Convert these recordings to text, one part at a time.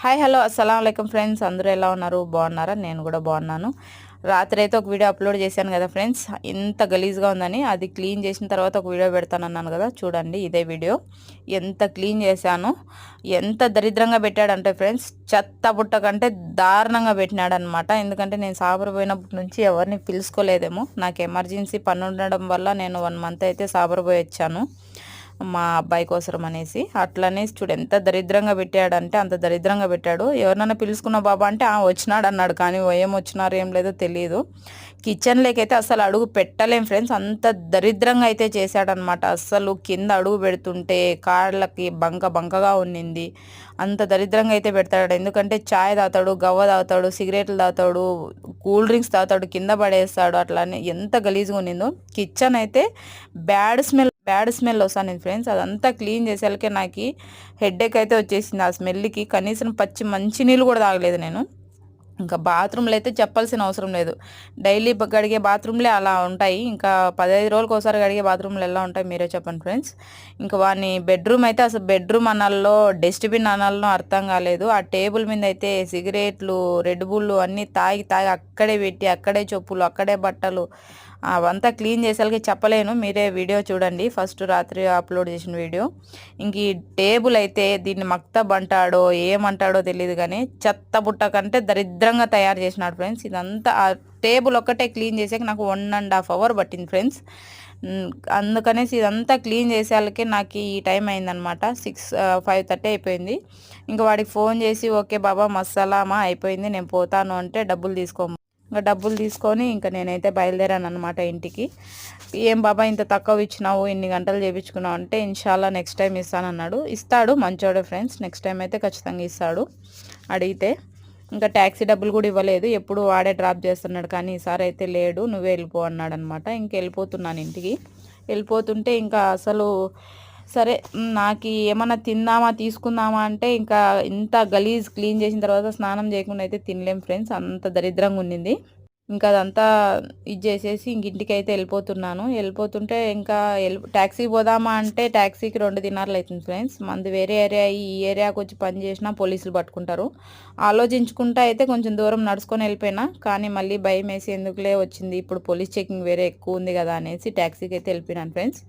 Hi hello అస్సలం అయికం friends, అందరూ ఎలా ఉన్నారు? బాగున్నారా? నేను కూడా బాగున్నాను. రాత్రి అయితే ఒక వీడియో అప్లోడ్ చేశాను కదా ఫ్రెండ్స్, ఎంత గలీజ్గా ఉందని. అది క్లీన్ చేసిన తర్వాత ఒక వీడియో పెడతానన్నాను కదా, చూడండి ఇదే వీడియో. ఎంత క్లీన్ చేశాను, ఎంత దరిద్రంగా పెట్టాడంటే ఫ్రెండ్స్, చెత్త బుట్ట కంటే దారుణంగా పెట్టినాడనమాట. ఎందుకంటే నేను సాబర్ పోయినప్పటి నుంచి ఎవరిని పిలుచుకోలేదేమో, నాకు ఎమర్జెన్సీ పని ఉండడం వల్ల నేను 1 మంత్ అయితే సాబర్ పోయి వచ్చాను మా అబ్బాయి కోసం అనేసి. అట్లనేసి చూడు ఎంత దరిద్రంగా పెట్టాడంటే అంత దరిద్రంగా పెట్టాడు. ఎవరినైనా పిలుచుకున్న బాబా అంటే వచ్చినాడు అన్నాడు, కానీ ఏం వచ్చినారు ఏం లేదో తెలియదు. కిచెన్లోకి అయితే అసలు అడుగు పెట్టలేం ఫ్రెండ్స్, అంత దరిద్రంగా అయితే చేశాడనమాట. అస్సలు కింద అడుగు పెడుతుంటే కాళ్ళకి బంకగా ఉన్నింది. అంత దరిద్రంగా అయితే పెడతాడు. ఎందుకంటే చాయ్ తాగుతాడు, గవ్వ తాగుతాడు, సిగరెట్లు తాగుతాడు, కూల్ డ్రింక్స్ తాగుతాడు, కింద పడేస్తాడు. అట్లానే ఎంత గలీజ్గా ఉన్నిందో. కిచెన్ అయితే బ్యాడ్ స్మెల్ వస్తుంది ఫ్రెండ్స్. అదంతా క్లీన్ చేసేసరికి నాకు హెడ్ఏక్ అయితే వచ్చేసింది ఆ స్మెల్కి. కనీసం పచ్చి మంచినీళ్ళు కూడా తాగలేదు నేను. ఇంకా బాత్రూమ్లో అయితే చెప్పాల్సిన అవసరం లేదు. డైలీ గడిగే బాత్రూమ్లే అలా ఉంటాయి. ఇంకా 15 రోజులకు ఒకసారి గడిగే బాత్రూమ్లు ఎలా ఉంటాయి మీరే చెప్పండి ఫ్రెండ్స్. ఇంకా వాని బెడ్రూమ్ అయితే అసలు బెడ్రూమ్ అనాల్లో డస్ట్బిన్ అనాల్లో అర్థం కాలేదు. ఆ టేబుల్ మీద అయితే సిగరెట్లు, రెడ్ బుల్లు అన్నీ తాగి అక్కడే పెట్టి, అక్కడే చెప్పులు, అక్కడే బట్టలు, అవంతా క్లీన్ చేసేసరికి చెప్పలేను. మీరే వీడియో చూడండి, ఫస్ట్ రాత్రి అప్లోడ్ చేసిన వీడియో. ఇంక ఈ టేబుల్ అయితే దీన్ని మక్తబ్ అంటాడో ఏమంటాడో తెలియదు, కానీ చెత్త బుట్ట కంటే దరిద్రంగా తయారు చేసినాడు ఫ్రెండ్స్. ఇదంతా ఆ టేబుల్ ఒక్కటే క్లీన్ చేసాక నాకు 1.5 అవర్ పట్టింది ఫ్రెండ్స్. అందుకనేసి ఇదంతా క్లీన్ చేసేళ్ళకి నాకు ఈ టైం అయిందనమాట. 5:30 అయిపోయింది. ఇంకా వాడికి ఫోన్ చేసి ఓకే బాబా మసాలామా అయిపోయింది నేను పోతాను అంటే ఇంకా డబ్బులు తీసుకొని ఇంకా నేనైతే బయలుదేరాను అనమాట ఇంటికి. ఏం బాబా ఇంత తక్కువ ఇచ్చినావు, ఇన్ని గంటలు చేయించుకున్నావు అంటే ఇన్షాల్లా నెక్స్ట్ టైం ఇస్తానన్నాడు. ఇస్తాడు, మంచోడే ఫ్రెండ్స్, నెక్స్ట్ టైం అయితే ఖచ్చితంగా ఇస్తాడు అడిగితే. ఇంకా ట్యాక్సీ డబ్బులు కూడా ఇవ్వలేదు, ఎప్పుడు వాడే డ్రాప్ చేస్తున్నాడు, కానీ ఈసారి అయితే లేడు, నువ్వే వెళ్ళిపో అన్నాడు అనమాట. ఇంక వెళ్ళిపోతున్నాను ఇంటికి. వెళ్ళిపోతుంటే ఇంకా అసలు సరే నాకు ఏమన్నా తిందామా తీసుకుందామా అంటే ఇంకా ఇంత గలీజ్ క్లీన్ చేసిన తర్వాత స్నానం చేయకుండా అయితే తినలేం ఫ్రెండ్స్, అంత దరిద్రంగా ఉండింది. ఇంకా అదంతా ఇది చేసేసి ఇంక ఇంటికి అయితే వెళ్ళిపోతుంటే ఇంకా ట్యాక్సీకి పోదామా అంటే ట్యాక్సీకి 2 దినార్లు అవుతుంది ఫ్రెండ్స్. మంది వేరే ఏరియా, ఈ ఏరియాకి వచ్చి పని చేసినా పోలీసులు పట్టుకుంటారు. ఆలోచించుకుంటా అయితే కొంచెం దూరం నడుచుకొని వెళ్ళిపోయినా, కానీ మళ్ళీ భయం వేసి ఎందుకులే వచ్చింది, ఇప్పుడు పోలీస్ చెకింగ్ వేరే ఎక్కువ ఉంది కదా అనేసి ట్యాక్సీకి అయితే వెళ్ళిపోయినాను ఫ్రెండ్స్.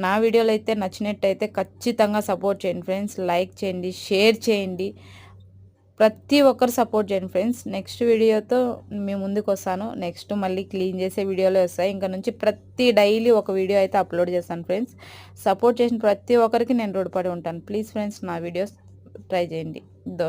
నా వీడియోలు అయితే నచ్చినట్టయితే ఖచ్చితంగా సపోర్ట్ చేయండి ఫ్రెండ్స్, లైక్ చేయండి, షేర్ చేయండి, ప్రతి ఒక్కరు సపోర్ట్ చేయండి ఫ్రెండ్స్. నెక్స్ట్ వీడియోతో మీ ముందుకు వస్తాను. నెక్స్ట్ మళ్ళీ క్లీన్ చేసే వీడియోలు వస్తాయి. ఇంకా నుంచి డైలీ ఒక వీడియో అయితే అప్లోడ్ చేస్తాను ఫ్రెండ్స్. సపోర్ట్ చేసిన ప్రతి ఒక్కరికి నేను రుణపడి ఉంటాను. ప్లీజ్ ఫ్రెండ్స్ నా వీడియోస్ ట్రై చేయండి.